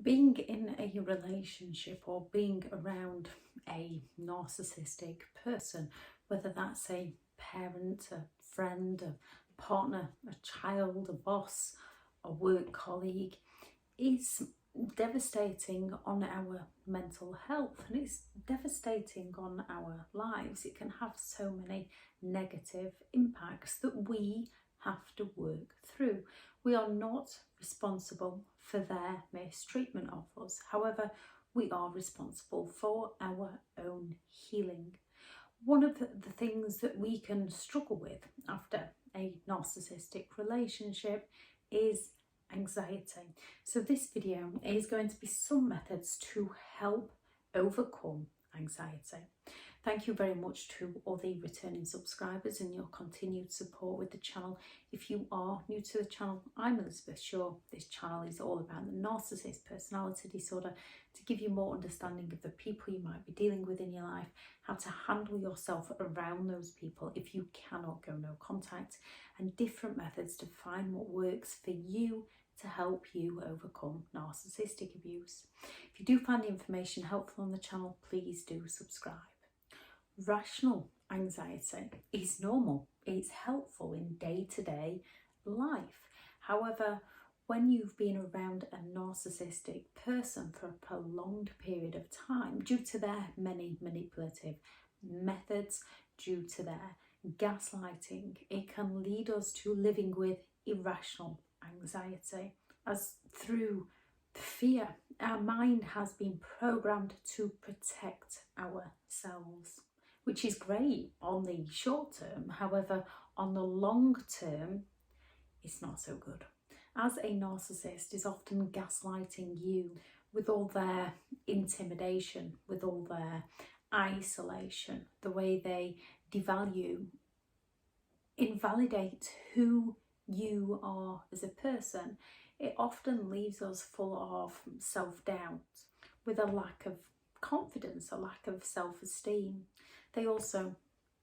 Being in a relationship or being around a narcissistic person, whether that's a parent, a friend, a partner, a child, a boss, a work colleague, is devastating on our mental health, and it's devastating on our lives. It can have so many negative impacts that we have to work through. We are not responsible for their mistreatment of us. However, we are responsible for our own healing. One of the things that we can struggle with after a narcissistic relationship is anxiety. So this video is going to be some methods to help overcome anxiety. Thank you very much to all the returning subscribers and your continued support with the channel. If you are new to the channel, I'm Elizabeth Shaw. This channel is all about the narcissist personality disorder, to give you more understanding of the people you might be dealing with in your life, how to handle yourself around those people if you cannot go no contact, and different methods to find what works for you to help you overcome narcissistic abuse. If you do find the information helpful on the channel, please do subscribe. Rational anxiety is normal. It's helpful in day-to-day life. However, when you've been around a narcissistic person for a prolonged period of time, due to their many manipulative methods, due to their gaslighting, it can lead us to living with irrational anxiety, as through fear, our mind has been programmed to protect ourselves, which is great on the short term. However, on the long term, it's not so good, as a narcissist is often gaslighting you with all their intimidation, with all their isolation, the way they devalue, invalidate who you are as a person. It often leaves us full of self-doubt, with a lack of confidence, a lack of self-esteem. They also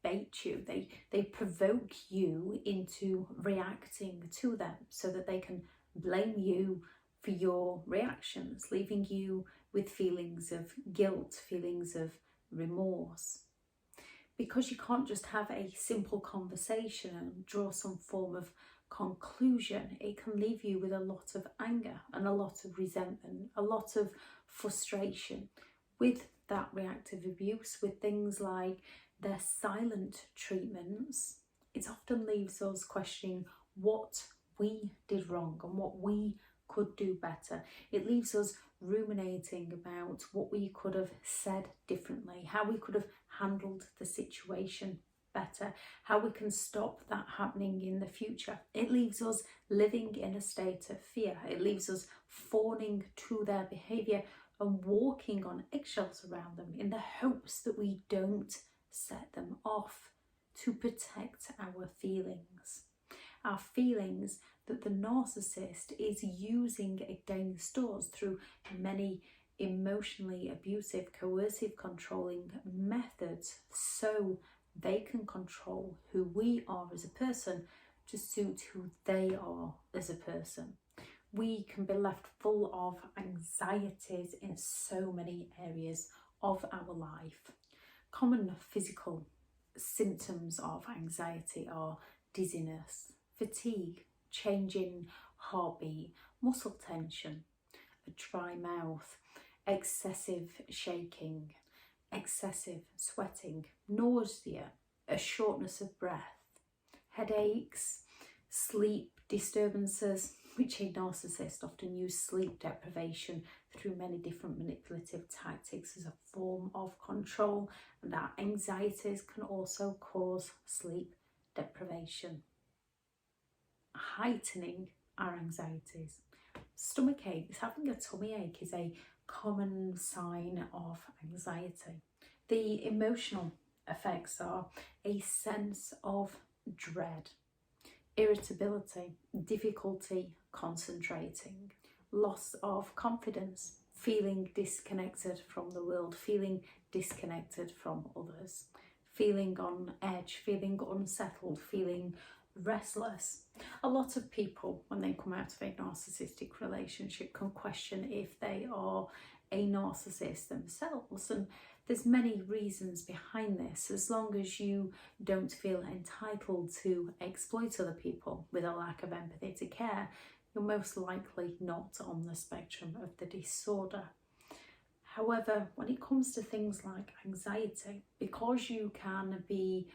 bait you, they provoke you into reacting to them so that they can blame you for your reactions, leaving you with feelings of guilt, feelings of remorse. Because you can't just have a simple conversation and draw some form of conclusion, it can leave you with a lot of anger and a lot of resentment, a lot of frustration with that reactive abuse, with things like their silent treatments. It often leaves us questioning what we did wrong and what we could do better. It leaves us ruminating about what we could have said differently, how we could have handled the situation better, how we can stop that happening in the future. It leaves us living in a state of fear. It leaves us fawning to their behaviour and walking on eggshells around them in the hopes that we don't set them off, to protect our feelings. Our feelings that the narcissist is using against us through many emotionally abusive, coercive, controlling methods, so they can control who we are as a person to suit who they are as a person. We can be left full of anxieties in so many areas of our life. Common physical symptoms of anxiety are dizziness, fatigue, change in heartbeat, muscle tension, a dry mouth, excessive shaking, excessive sweating, nausea, a shortness of breath, headaches, sleep disturbances, which a narcissist often use sleep deprivation through many different manipulative tactics as a form of control, and that anxieties can also cause sleep deprivation, heightening our anxieties. Stomach aches, having a tummy ache is a common sign of anxiety. The emotional effects are a sense of dread, irritability, difficulty concentrating, loss of confidence, feeling disconnected from the world, feeling disconnected from others, feeling on edge, feeling unsettled, feeling restless. A lot of people, when they come out of a narcissistic relationship, can question if they are a narcissist themselves, and there's many reasons behind this. As long as you don't feel entitled to exploit other people with a lack of empathy to care, you're most likely not on the spectrum of the disorder. However, when it comes to things like anxiety, because you can be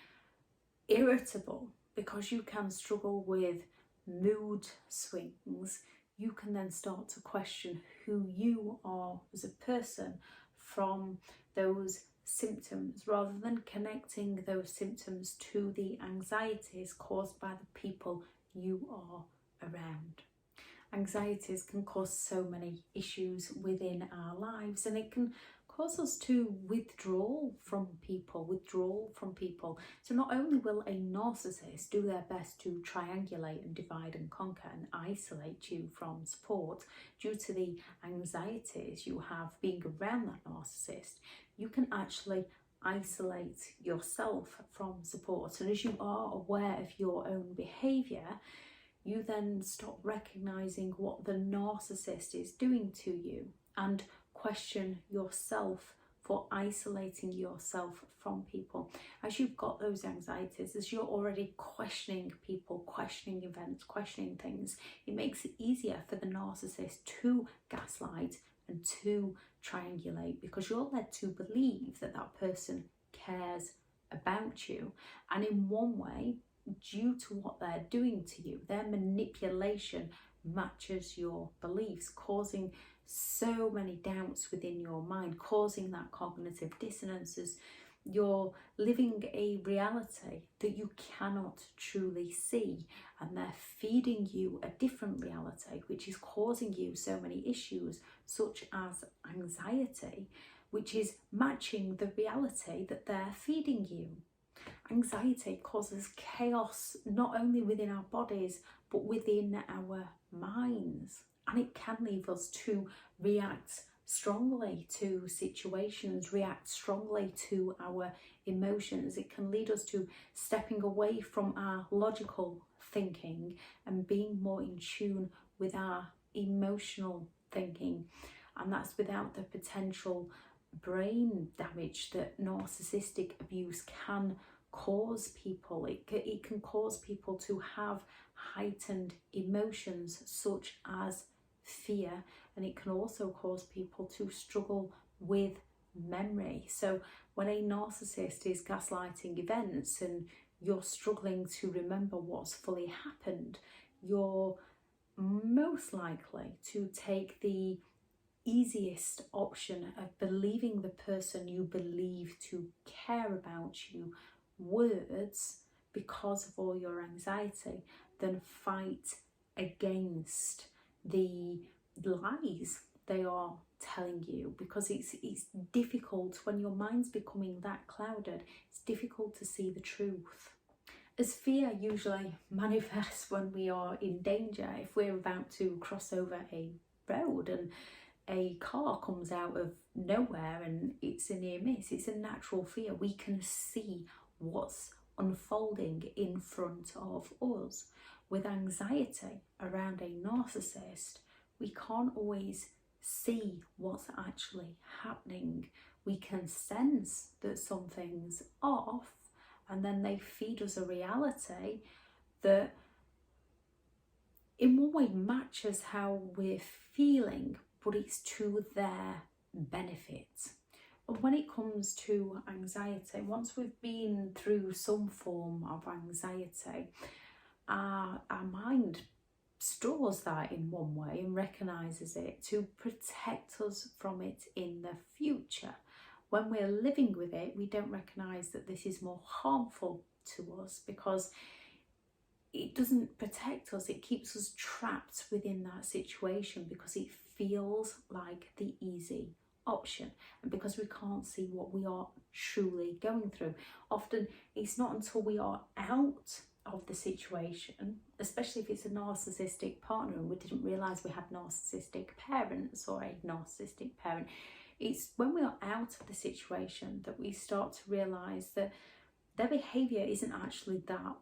irritable, because you can struggle with mood swings, you can then start to question who you are as a person from those symptoms, rather than connecting those symptoms to the anxieties caused by the people you are around. Anxieties can cause so many issues within our lives, and it can cause us to withdraw from people. So not only will a narcissist do their best to triangulate and divide and conquer and isolate you from support due to the anxieties you have being around that narcissist, you can actually isolate yourself from support. And as you are aware of your own behaviour, you then stop recognising what the narcissist is doing to you and question yourself for isolating yourself from people. As you've got those anxieties, as you're already questioning people, questioning events, questioning things, it makes it easier for the narcissist to gaslight and to triangulate, because you're led to believe that that person cares about you. And in one way, due to what they're doing to you, their manipulation matches your beliefs, causing so many doubts within your mind, causing that cognitive dissonance as you're living a reality that you cannot truly see, and they're feeding you a different reality which is causing you so many issues such as anxiety, which is matching the reality that they're feeding you. Anxiety causes chaos not only within our bodies but within our minds, and it can leave us to react strongly to situations, react strongly to our emotions. It can lead us to stepping away from our logical thinking and being more in tune with our emotional thinking, and that's without the potential brain damage that narcissistic abuse can cause people. It can cause people to have heightened emotions such as fear, and it can also cause people to struggle with memory. So when a narcissist is gaslighting events and you're struggling to remember what's fully happened, you're most likely to take the easiest option of believing the person you believe to care about you words because of all your anxiety, than fight against the lies they are telling you, because it's difficult when your mind's becoming that clouded. It's difficult to see the truth, as fear usually manifests when we are in danger. If we're about to cross over a road and a car comes out of nowhere and it's a near miss, it's a natural fear. We can see what's unfolding in front of us. With anxiety around a narcissist, we can't always see what's actually happening. We can sense that something's off, and then they feed us a reality that in one way matches how we're feeling, but it's to their benefit. And when it comes to anxiety, once we've been through some form of anxiety, our mind stores that in one way and recognises it to protect us from it in the future. When we're living with it, we don't recognise that this is more harmful to us, because it doesn't protect us. It keeps us trapped within that situation because it feels like the easy option, and because we can't see what we are truly going through. Often it's not until we are out of the situation, especially if it's a narcissistic partner and we didn't realise we had narcissistic parents or a narcissistic parent, it's when we are out of the situation that we start to realise that their behaviour isn't actually that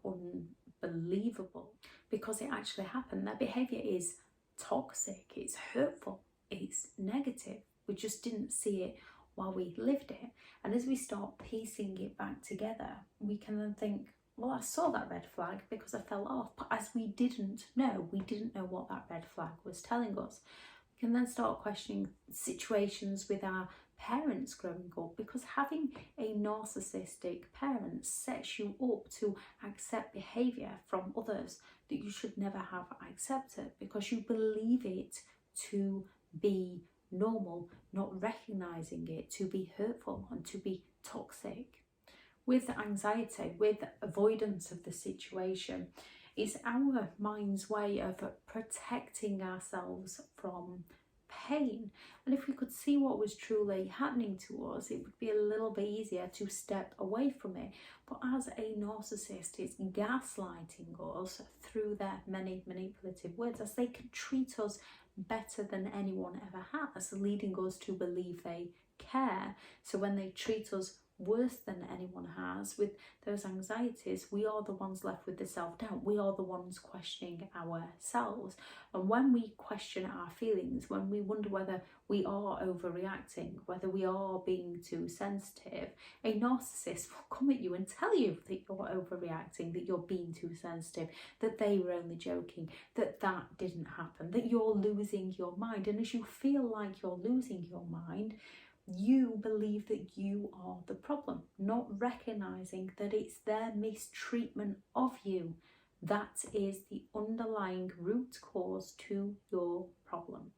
believable because it actually happened. Their behaviour is toxic, it's hurtful, it's negative. We just didn't see it while we lived it. And as we start piecing it back together, we can then think, well, I saw that red flag because I fell off. But as we didn't know what that red flag was telling us. We can then start questioning situations with our parents growing up, because having a narcissistic parent sets you up to accept behaviour from others that you should never have accepted, because you believe it to be normal, not recognising it to be hurtful and to be toxic. With anxiety, with avoidance of the situation, it's our mind's way of protecting ourselves from pain. And if we could see what was truly happening to us, it would be a little bit easier to step away from it. But as a narcissist, it's gaslighting us through their many manipulative words, as they can treat us better than anyone ever has, leading us to believe they care. So when they treat us worse than anyone has with those anxieties, we are the ones left with the self-doubt. We are the ones questioning ourselves. And when we question our feelings, when we wonder whether we are overreacting, whether we are being too sensitive, a narcissist will come at you and tell you that you're overreacting, that you're being too sensitive, that they were only joking, that didn't happen, that you're losing your mind. And as you feel like you're losing your mind, you believe that you are the problem, not recognising that it's their mistreatment of you that is the underlying root cause to your problems.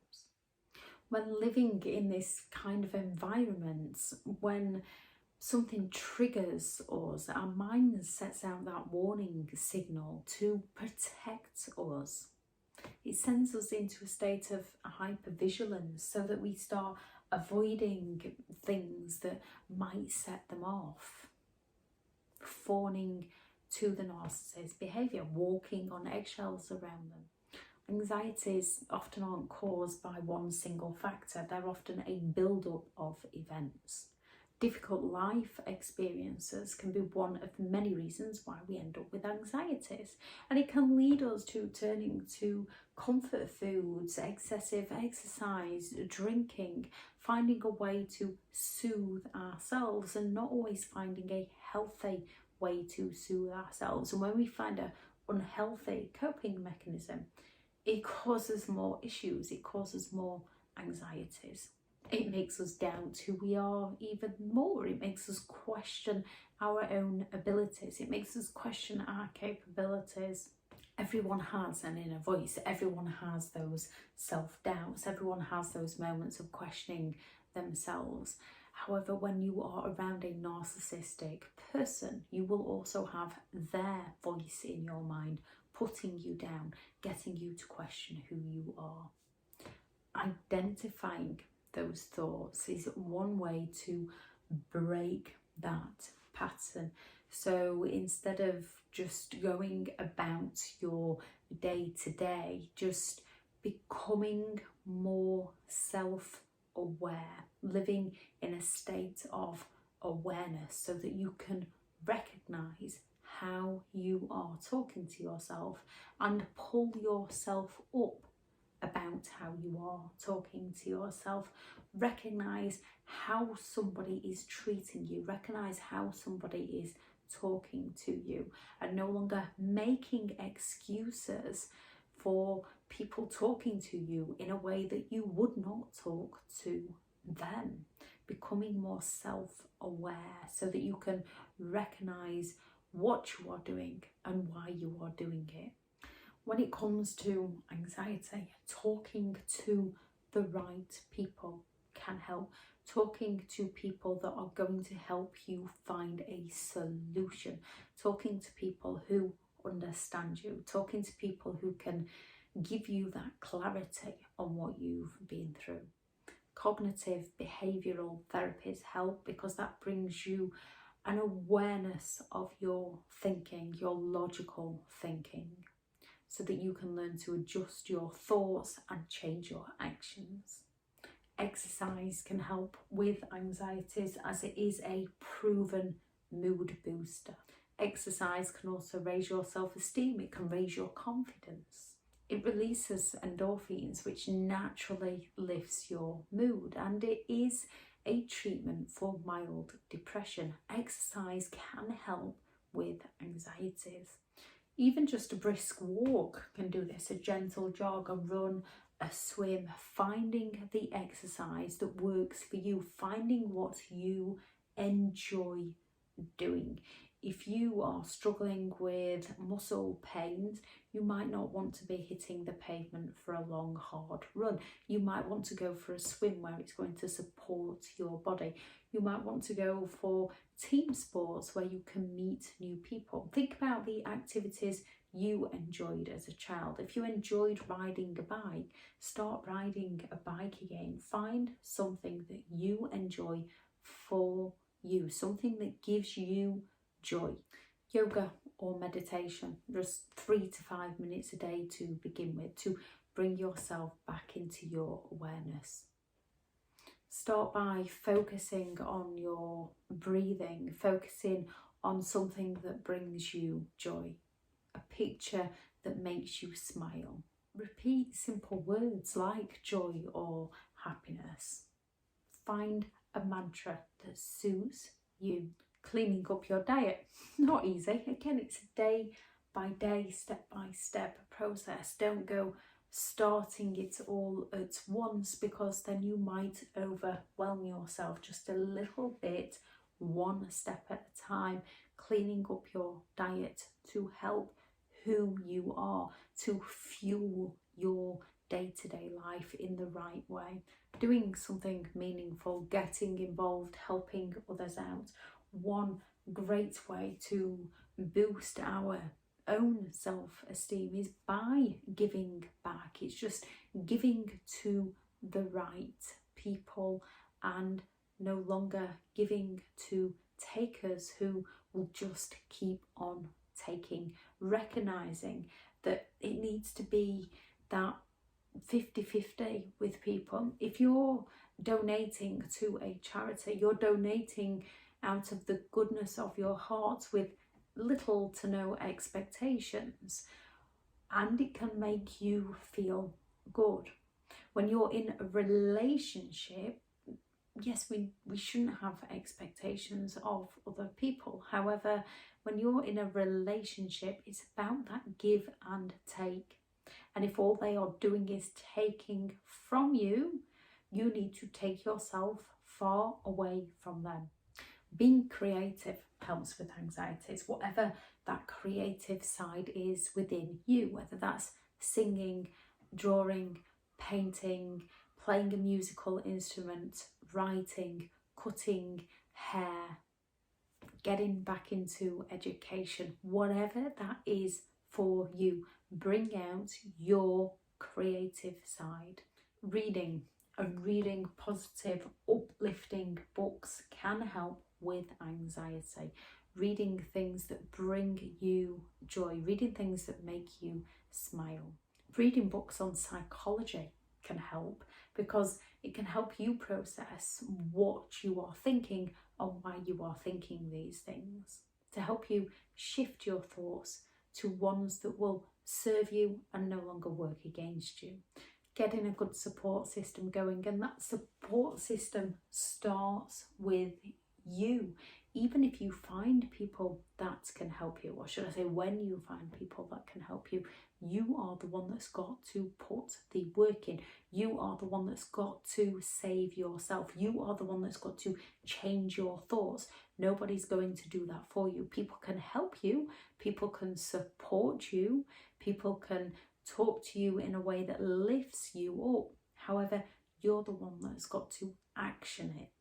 When living in this kind of environment, when something triggers us, our mind sets out that warning signal to protect us. It sends us into a state of hypervigilance so that we start avoiding things that might set them off, fawning to the narcissist's behaviour, walking on eggshells around them. Anxieties often aren't caused by one single factor, they're often a build-up of events. Difficult life experiences can be one of many reasons why we end up with anxieties, and it can lead us to turning to comfort foods, excessive exercise, drinking, finding a way to soothe ourselves and not always finding a healthy way to soothe ourselves. And when we find an unhealthy coping mechanism, it causes more issues, it causes more anxieties. It makes us doubt who we are even more. It makes us question our own abilities. It makes us question our capabilities. Everyone has an inner voice. Everyone has those self-doubts. Everyone has those moments of questioning themselves. However, when you are around a narcissistic person, you will also have their voice in your mind, putting you down, getting you to question who you are. Identifying those thoughts is one way to break that pattern. So instead of just going about your day to day, just becoming more self-aware, living in a state of awareness so that you can recognize how you are talking to yourself and pull yourself up about how you are talking to yourself. Recognize how somebody is treating you, recognize how somebody is talking to you, and no longer making excuses for people talking to you in a way that you would not talk to them. Becoming more self-aware so that you can recognize what you are doing and why you are doing it. When it comes to anxiety, talking to the right people can help. Talking to people that are going to help you find a solution. Talking to people who understand you. Talking to people who can give you that clarity on what you've been through. Cognitive behavioural therapies help because that brings you an awareness of your thinking, your logical thinking, so that you can learn to adjust your thoughts and change your actions. Exercise can help with anxieties as it is a proven mood booster. Exercise can also raise your self-esteem. It can raise your confidence. It releases endorphins, which naturally lifts your mood, and it is a treatment for mild depression. Exercise can help with anxieties. Even just a brisk walk can do this, a gentle jog, a run, a swim, finding the exercise that works for you, finding what you enjoy doing. If you are struggling with muscle pains, you might not want to be hitting the pavement for a long, hard run. You might want to go for a swim where it's going to support your body. You might want to go for team sports where you can meet new people. Think about the activities you enjoyed as a child. If you enjoyed riding a bike, start riding a bike again. Find something that you enjoy for you, something that gives you joy. Yoga or meditation, just 3 to 5 minutes a day to begin with, to bring yourself back into your awareness. Start by focusing on your breathing, focusing on something that brings you joy, a picture that makes you smile. Repeat simple words like joy or happiness. Find a mantra that suits you. Cleaning up your diet, not easy. Again, it's a day by day, step by step process. Don't go starting it all at once, because then you might overwhelm yourself. Just a little bit, one step at a time. Cleaning up your diet to help who you are, to fuel your day-to-day life in the right way. Doing something meaningful, getting involved, helping others out. One great way to boost our own self-esteem is by giving back. It's just giving to the right people and no longer giving to takers who will just keep on taking. Recognizing that it needs to be that 50-50 with people. If you're donating to a charity, you're donating out of the goodness of your heart with little to no expectations, and it can make you feel good. When you're in a relationship, yes, we shouldn't have expectations of other people. However, when you're in a relationship, it's about that give and take. And if all they are doing is taking from you, you need to take yourself far away from them. Being creative helps with anxieties, whatever that creative side is within you, whether that's singing, drawing, painting, playing a musical instrument, writing, cutting hair, getting back into education, whatever that is for you. Bring out your creative side. Reading and reading positive, uplifting books can help with anxiety. Reading things that bring you joy, reading things that make you smile. Reading books on psychology can help, because it can help you process what you are thinking and why you are thinking these things, to help you shift your thoughts to ones that will serve you and no longer work against you. Getting a good support system going, and that support system starts with you. Even if you find people that can help you, or should I say when you find people that can help you, you are the one that's got to put the work in. You are the one that's got to save yourself. You are the one that's got to change your thoughts. Nobody's going to do that for you. People can help you, people can support you, people can talk to you in a way that lifts you up. However, you're the one that's got to action it.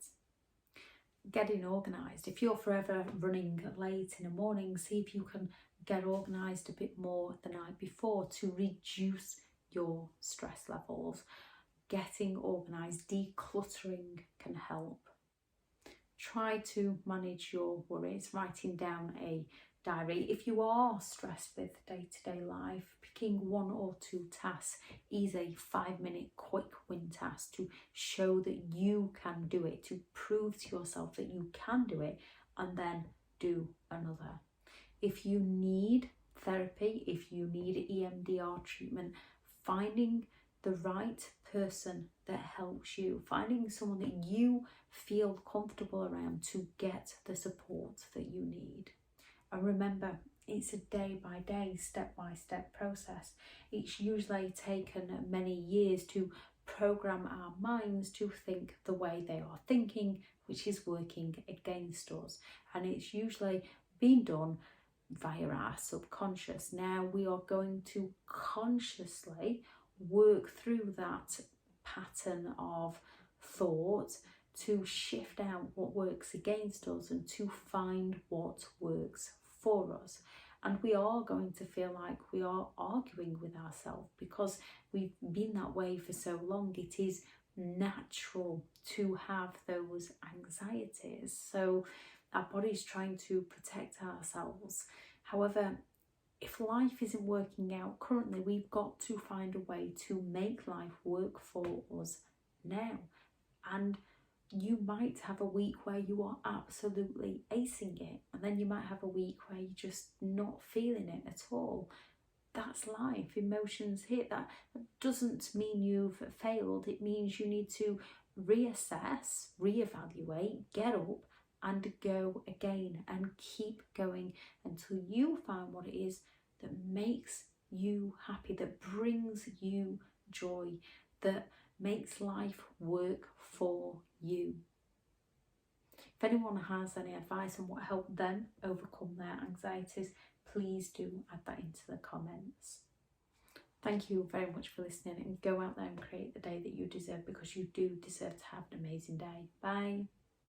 Getting organised. If you're forever running late in the morning, see if you can get organised a bit more the night before to reduce your stress levels. Getting organised, decluttering can help. Try to manage your worries, writing down a diary. If you are stressed with day-to-day life, picking 1 or 2 tasks, easy 5-minute quick win tasks to show that you can do it, to prove to yourself that you can do it, and then do another. If you need therapy, if you need EMDR treatment, finding the right person that helps you, finding someone that you feel comfortable around to get the support that you need. And remember, it's a day by day, step by step process. It's usually taken many years to program our minds to think the way they are thinking, which is working against us. And it's usually been done via our subconscious. Now we are going to consciously work through that pattern of thought to shift out what works against us and to find what works for us. And we are going to feel like we are arguing with ourselves because we've been that way for so long. It is natural to have those anxieties. So our body's trying to protect ourselves. However, if life isn't working out currently, we've got to find a way to make life work for us now. And you might have a week where you are absolutely acing it, and then you might have a week where you're just not feeling it at all. That's life. Emotions hit. That doesn't mean you've failed. It means you need to reassess, reevaluate, get up and go again and keep going until you find what it is that makes you happy, that brings you joy, that makes life work for you. If anyone has any advice on what helped them overcome their anxieties, please do add that into the comments. Thank you very much for listening, and go out there and create the day that you deserve, because you do deserve to have an amazing day. Bye.